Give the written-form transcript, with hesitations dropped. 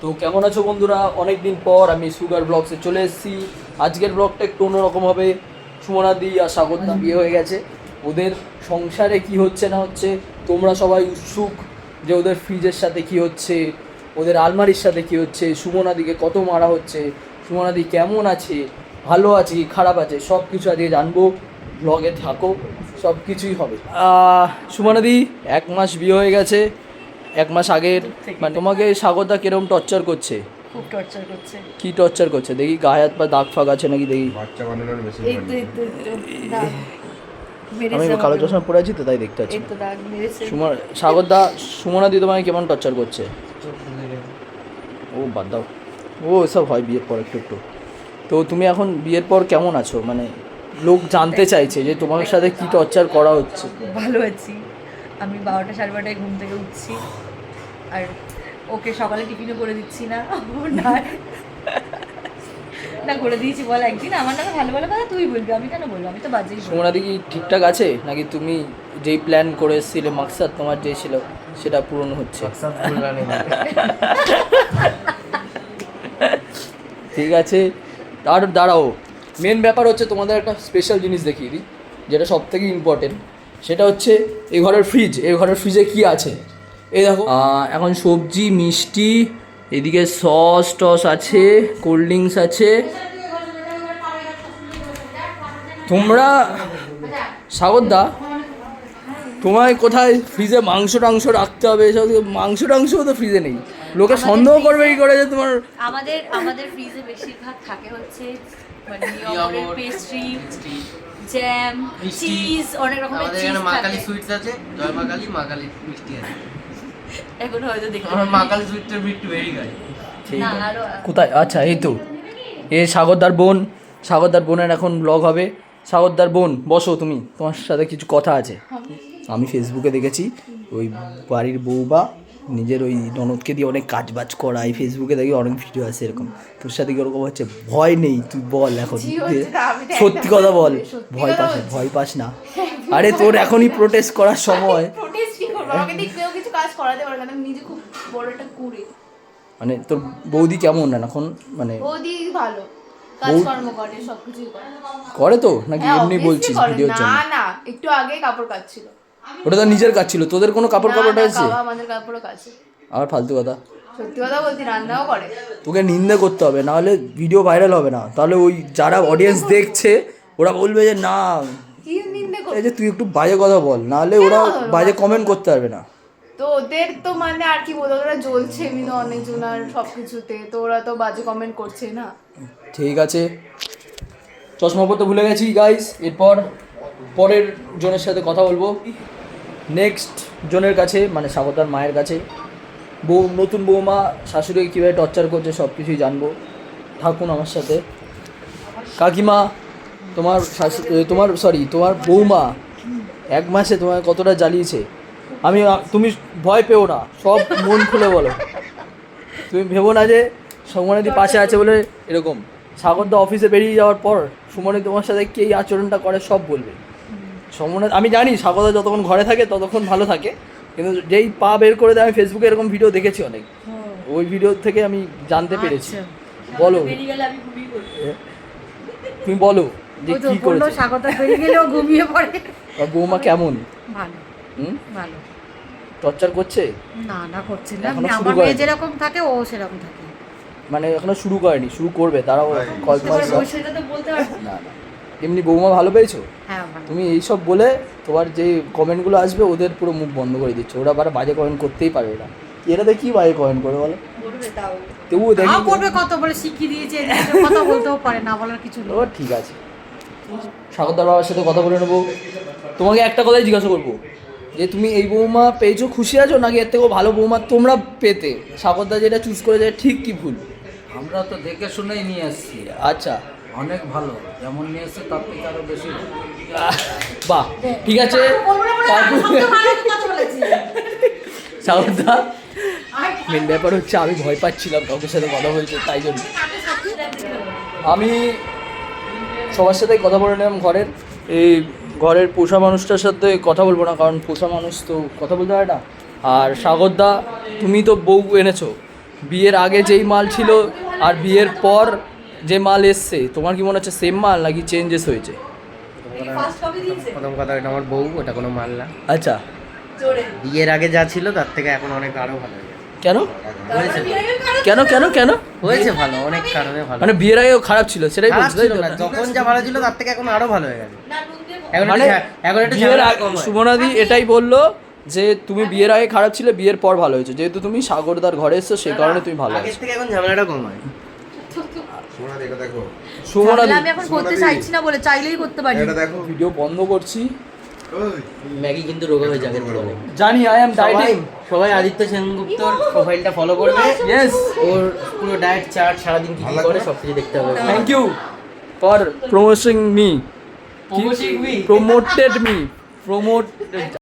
তো কেমন আছো বন্ধুরা? অনেক দিন পর আমি সুগার ব্লগসে চলে এসেছি। আজকের ব্লগটা একটু অন্যরকম হবে। সুমনাদি আর সাগরদা বিয়ে হয়ে গেছে, ওদের সংসারে কি হচ্ছে না হচ্ছে তোমরা সবাই উৎসুক যে ওদের ফ্রিজের সাথে কি হচ্ছে, ওদের আলমারির সাথে কি হচ্ছে, সুমনাদিকে কত মারা হচ্ছে, সুমনাদি কেমন আছে, ভালো আছে কি খারাপ আছে, সব কিছু আজকে জানবো। ব্লগে থাকো, সব কিছুই হবে। সুমনাদি 1 মাস বিয়ে হয়ে গেছে, 1 মাস আগের মানে তোমাকে সাগরদা কিরকম টর্চার করছে? খুব টর্চার করছে। কি টর্চার করছে দেখি? গায়ে হাত পা দাগ ফাগ আছে নাকি দেখি। বাচ্চা বানানোর মেশিন এই তো দাগ আমি মেরেছে কালো আমাকে। চশমা পরে আছি তো তাই দেখতে পাচ্ছি। এই তো দাগ মেরেছে। সাগরদা সুমনাদি তোমাকে কেমন টর্চার করছে? ও বাদ দাও, ও সব হয় বিয়ের পর একটু একটু। তো তুমি এখন বিয়ের পর কেমন আছো? মানে লোক জানতে চাইছে যে তোমার সাথে কি টর্চার করা হচ্ছে। ভালো আছি। আমি 12টা 12:30টায় ঘুম থেকে উঠছি, আর ওকে সকালে টিফিনও করে দিচ্ছি না। না না করে দিয়েছি, বল একদিন আমার নামে ভালো ভালো কথা তুই বলবি, আমি কেন বলবো? আমি তো বাজেই বলবো। সুমনাদি কি ঠিকঠাক আছে নাকি তুমি যেই প্ল্যান করে এসেছিলে, মাকসাদ তোমার যে ছিল সেটা পূরণ হচ্ছে? ঠিক আছে, আর দাঁড়াও, মেন ব্যাপার হচ্ছে তোমাদের একটা স্পেশাল জিনিস দেখিয়ে দিই, যেটা সব থেকে ইম্পর্টেন্ট। সেটা হচ্ছে এই ঘরের ফ্রিজ। এই ঘরের ফ্রিজে কি আছে এই দেখো। এখন সবজি, মিষ্টি, এদিকে সস টস আছে, কোল্ড ড্রিঙ্কস আছে। তোমরা সাগরদা, তোমায় কোথায় ফ্রিজে মাংস টাংস রাখতে হবে? এসব মাংস টাংসও তো ফ্রিজে নেই। লোকে সন্দেহ করবে কি করে যে তোমার আমাদের ফ্রিজে বেশিরভাগ থাকে হচ্ছে মানে নিয়মের পেস্ট্রি, জ্যাম, চিজ, অনেক রকমের আমাদের চিজ এখানে মা কালী থাকে। সুইটস আছে, জয় মা কালী মিষ্টি আছে। এখন হয়তো দেখতে আমার মা কালী সুইটসের বিট ভেরি গাই। ঠিক না, আছে। আরো কোথায়? আচ্ছা এই তো, এ সাগরদার বোন। সাগরদার বোনের এখন ব্লগ হবে। সাগরদার বোন বসো, তুমি, তোমার সাথে কিছু কথা আছে। আমি ফেসবুকে দেখেছি ওই বাড়ির বউবা নিজের ওই ননদকে দিয়ে অনেক কাজ বাজ করায়, ফেসবুকে দেখি অনেক ভিডিও আছে এরকম। তোর সাথে কি ওরকম হচ্ছে? ভয় নেই? তুই বল এখন, সত্যি কথা বল। ভয় পাস না? আরে তোর এখনই প্রোটেস্ট করার সময়। প্রোটেস্ট কি করবো? আমাকে দিয়ে কেউ কিছু কাজ করাতে পারবে না, আমি নিজে খুব বড় একটা কুড়ি। মানে তোর বৌদি কেমন না এখন? মানে বৌদি ভালো কাজকর্ম করে, সবকিছুই করে। করে তো নাকি হ্যাঁ, এমনি obviously বলছিস করে। ভিডিওর জন্য? না না, একটু আগে কাপড় কাচ্ছিল। ওটা তো নিজের কাজ ছিল, তোদের কোনো কাপড় না, কাপড় না, আছে? বাবা আমাদের কাপড়ও কাছে। আর ফালতু কথা। সত্যি কথা বলছি, রান্নাও করে। তোকে নিন্দে করতে হবে, নাহলে ভিডিও ভাইরাল হবে না। তাহলে ওই যারা অডিয়েন্স দেখছে ওরা বলবে যে না, কি নিন্দে এই করে? যে তুই একটু বাজে কথা বল, নাহলে ওরা বাজে কমেন্ট করতে পারবে না। তো ওদের তো মানে আর কি বলবো, ওরা জ্বলছে এমনি অনেকজন আর সবকিছুতে, তো ওরা তো বাজে কমেন্ট করছে না। ঠিক আছে, চশমা পরতে ভুলে গেছি গাইস। এরপর পরের জনের সাথে কথা বলবো, নেক্সট জনের কাছে, মানে সাগরদার মায়ের কাছে। নতুন বৌমা শাশুড়িকে কীভাবে টর্চার করছে সব কিছুই জানবো। থাকুন আমার সাথে। কাকিমা, তোমার বৌমা 1 মাসে তোমায় কতটা জ্বালিয়েছে? তুমি ভয় পেও না, সব মন খুলে বলো। তুমি ভেবো না যে সুমনাদি পাশে আছে বলে এরকম। সাগরদা অফিসে বেরিয়ে যাওয়ার পর সুমনাদি তোমার সাথে কি এই আচরণটা করে সব বলবে। আমি জানি সাগরদা যতক্ষণ ঘরে থাকে ততক্ষণ ভালো থাকে, কিন্তু যেই পা বের করে দেয়, আমি ফেসবুকে এরকম ভিডিও দেখেছি অনেক, ওই ভিডিও থেকে আমি জানতে পেরেছি। বলো, বেরিয়ে গেলে আমি ঘুমিয়ে পড়ি। তুমি বলো যে কি করেছে। স্বাগতা বেরিয়ে গেলেও ঘুমিয়ে পড়ে। আর বৌমা কেমন? ভালো ভালো। টর্চার করছে? না করছে না, এখনো শুরু আমার করেনি? মেয়ে যেরকম থাকে ও সেরকম থাকে। মানে এখনো শুরু করেনি, শুরু করবে, তারাও কয়েক মাস। সেটা তো বলতে পারবো না না, এমনি বৌমা ভালো পেয়েছো? হ্যাঁ ভালো। তুমি এইসব বলে তোমার যে কমেন্টগুলো আসবে ওদের পুরো মুখ বন্ধ করে দিচ্ছ। ওরা বাজে কমেন্ট করতেই পারবে না। এরাতে কি বাজে কমেন্ট করে বলো? বলবে তাও। তবুও দেখি। তাও করবে, কত বলে শিখিয়ে দিয়েছে, নিজের কথা বলতেও পারে না, বলার কিছু নেই। ও ঠিক আছে, সাগরদার বাবার সাথে কথা বলে নেবো। তোমাকে একটা কথাই জিজ্ঞাসা করবো, যে তুমি এই বৌমা পেয়েছো, খুশি আছো নাকি এর থেকেও ভালো বৌমা তোমরা পেতে? সাগরদা যেটা চুজ করে যায় ঠিক কি ভুল? আমরা তো দেখে শুনেই নিয়ে আসছি, আচ্ছা, অনেক ভালো। যেমন নিয়ে এসছে তার থেকে আরো বেশি ভালো। বাহ, ঠিক আছে। সাগরদা, মেন ব্যাপার হচ্ছে আমি ভয় পাচ্ছিলাম কাউকে সাথে কথা বলতে, তাই জন্য আমি সবার সাথেই কথা বলে নিলাম। ঘরের পোষা মানুষটার সাথে কথা বলবো না, কারণ পোষা মানুষ তো কথা বলতে হয় না। আর সাগরদা, তুমি তো বউ এনেছো, বিয়ের আগে যেই মাল ছিল আর বিয়ের পর যে মাল এসছে তোমার কি মনে হচ্ছে সেম মাল নাকি চেঞ্জেস হয়েছে? প্রথম কথা, এটা আমার বউ, ওটা কোনো মাল না। আচ্ছা, বিয়ের আগে যা ছিল তার থেকে এখন অনেক আরো ভালো হয়ে গেছে। কেন হয়েছে কেন কেন কেন হয়েছে ভালো, অনেক কারণে ভালো। মানে বিয়ের আগেও খারাপ ছিল সেটাই খারাপ বলছি, তাই ছিল তো? না, যখন যা ভালো ছিল তার থেকে এখন আরো ভালো হয়ে গেছে। এখন মানে এখন একটু বিয়ের ঝামেলা আগে কম হয়। সুমনাদি এটাই বললো যে তুমি বিয়ের আগে খারাপ ছিলে, বিয়ের পর ভালো হয়েছে, যেহেতু তুমি সাগরদার ঘরে এসছো সেই কারণে তুমি ভালো আগের আছো। থেকে এখন ঝামেলাটা কম হয়। সুমনাদি আমি এখন করতে চাইছি না বলে, চাইলেই করতে পারি। ভিডিও বন্ধ করছি। ম্যাগি কিন্তু রোগা হয়ে যাবে বলে। জানি আই এম ডাইটিং। সবাই আদিত্য সেনগুপ্তর প্রোফাইলটা ফলো করবে। ইয়েস, ওর পুরো ডায়েট চার্ট, সারাদিন কি কি করে সব কিছু দেখতে হবে। Thank you for promoting me, Promoting me? Promoted me, promote